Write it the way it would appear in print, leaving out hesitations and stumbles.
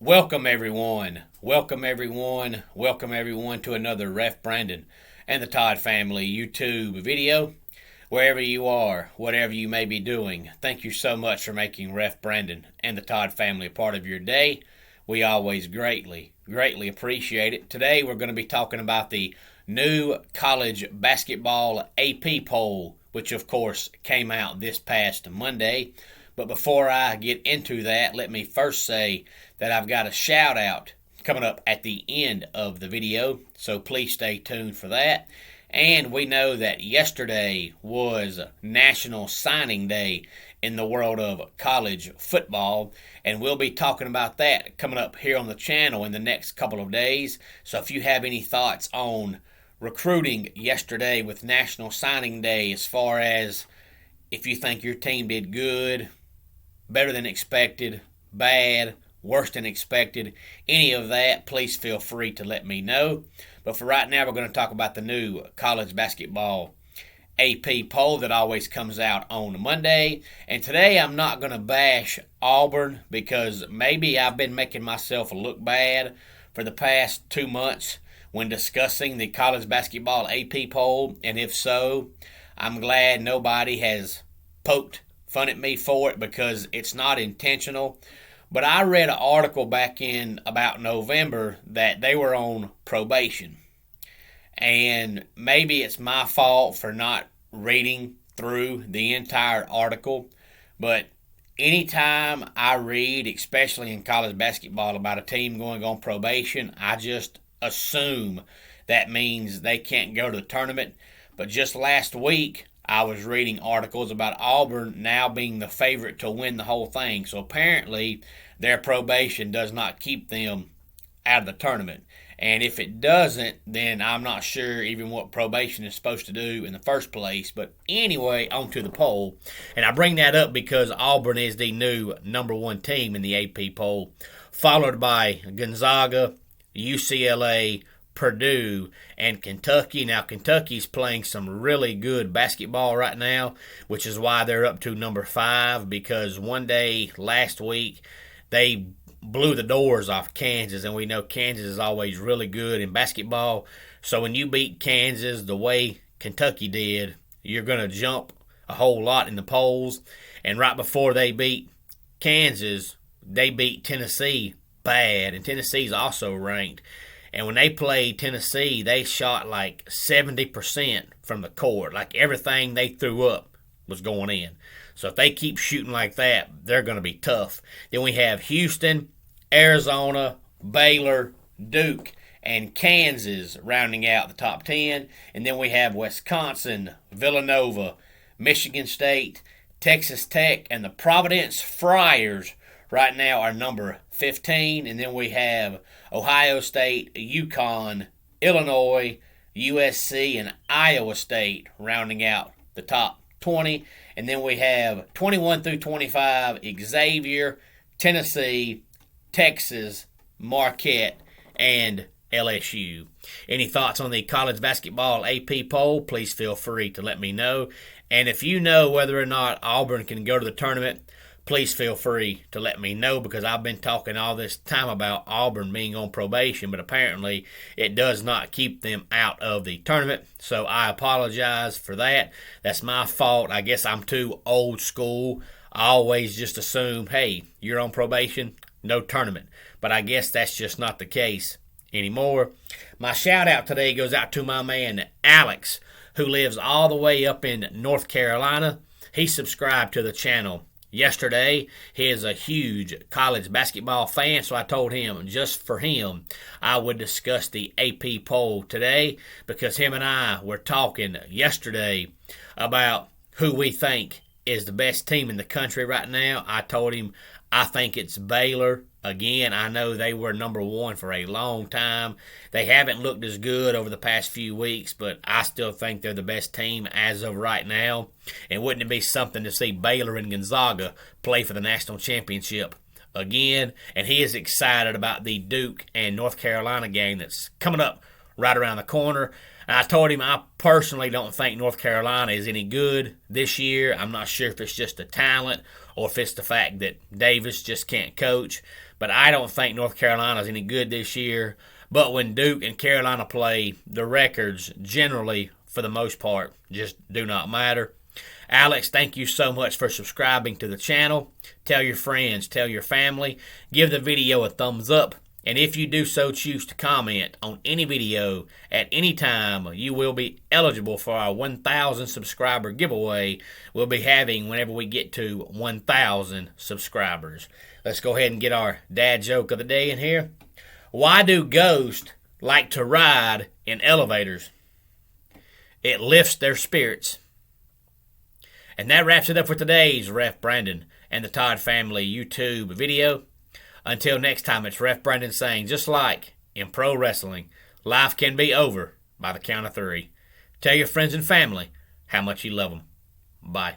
Welcome everyone. Welcome everyone. Welcome everyone to another Ref Brandon and the Todd family YouTube video. Wherever you are, whatever you may be doing, thank you so much for making Ref Brandon and the Todd family a part of your day. We always greatly appreciate it. Today we're going to be talking about the new college basketball AP poll, which of course came out this past Monday. But before I get into that, let me first say that I've got a shout out coming up at the end of the video, so please stay tuned for that. And we know that yesterday was National Signing Day in the world of college football, and we'll be talking about that coming up here on the channel in the next couple of days. So if you have any thoughts on recruiting yesterday with National Signing Day, as far as if you think your team did good, better than expected, bad, worse than expected, any of that, please feel free to let me know. But for right now, we're going to talk about the new college basketball AP poll that always comes out on Monday. And today I'm not going to bash Auburn because maybe I've been making myself look bad for the past 2 months when discussing the college basketball AP poll. And if so, I'm glad nobody has poked fun at me for it because it's not intentional. But I read an article back in about November that they were on probation. And maybe it's my fault for not reading through the entire article. But anytime I read, especially in college basketball, about a team going on probation, I just assume that means they can't go to the tournament. But just last week, I was reading articles about Auburn now being the favorite to win the whole thing. So apparently their probation does not keep them out of the tournament. And if it doesn't, then I'm not sure even what probation is supposed to do in the first place. But anyway, on to the poll. And I bring that up because Auburn is the new number one team in the AP poll, followed by Gonzaga, UCLA, Purdue, and Kentucky. Now, Kentucky's playing some really good basketball right now, which is why they're up to number 5, because one day last week they blew the doors off Kansas, and we know Kansas is always really good in basketball. So when you beat Kansas the way Kentucky did, you're going to jump a whole lot in the polls. And right before they beat Kansas, they beat Tennessee bad, and Tennessee's also ranked. And when they played Tennessee, they shot like 70% from the court. Like everything they threw up was going in. So if they keep shooting like that, they're going to be tough. Then we have Houston, Arizona, Baylor, Duke, and Kansas rounding out the top 10. And then we have Wisconsin, Villanova, Michigan State, Texas Tech, and the Providence Friars right now are number 15. And then we have Ohio State, UConn, Illinois, USC, and Iowa State rounding out the top 20. And then we have 21 through 25, Xavier, Tennessee, Texas, Marquette, and LSU. Any thoughts on the college basketball AP poll? Please feel free to let me know. And if you know whether or not Auburn can go to the tournament, please feel free to let me know, because I've been talking all this time about Auburn being on probation, but apparently it does not keep them out of the tournament. So I apologize for that. That's my fault. I guess I'm too old school. I always just assume, hey, you're on probation, no tournament. But I guess that's just not the case anymore. My shout out today goes out to my man Alex, who lives all the way up in North Carolina. He subscribed to the channel yesterday. He is a huge college basketball fan, so I told him just for him I would discuss the AP poll today, because him and I were talking yesterday about who we think is the best team in the country right now. I told him I think it's Baylor. Again, I know they were number 1 for a long time. They haven't looked as good over the past few weeks, but I still think they're the best team as of right now. And wouldn't it be something to see Baylor and Gonzaga play for the national championship again? And he is excited about the Duke and North Carolina game that's coming up right around the corner. And I told him I personally don't think North Carolina is any good this year. I'm not sure if it's just the talent or if it's the fact that Davis just can't coach. but I don't think North Carolina's any good this year. But when Duke and Carolina play, the records generally, for the most part, just do not matter. Alex, thank you so much for subscribing to the channel. Tell your friends, tell your family, give the video a thumbs up, and if you do so choose to comment on any video at any time, you will be eligible for our 1,000 subscriber giveaway we'll be having whenever we get to 1,000 subscribers. Let's go ahead and get our dad joke of the day in here. Why do ghosts like to ride in elevators? It lifts their spirits. And that wraps it up for today's Ref Brandon and the Todd Family YouTube video. Until next time, it's Ref Brandon saying, just like in pro wrestling, life can be over by the count of 3. Tell your friends and family how much you love them. Bye.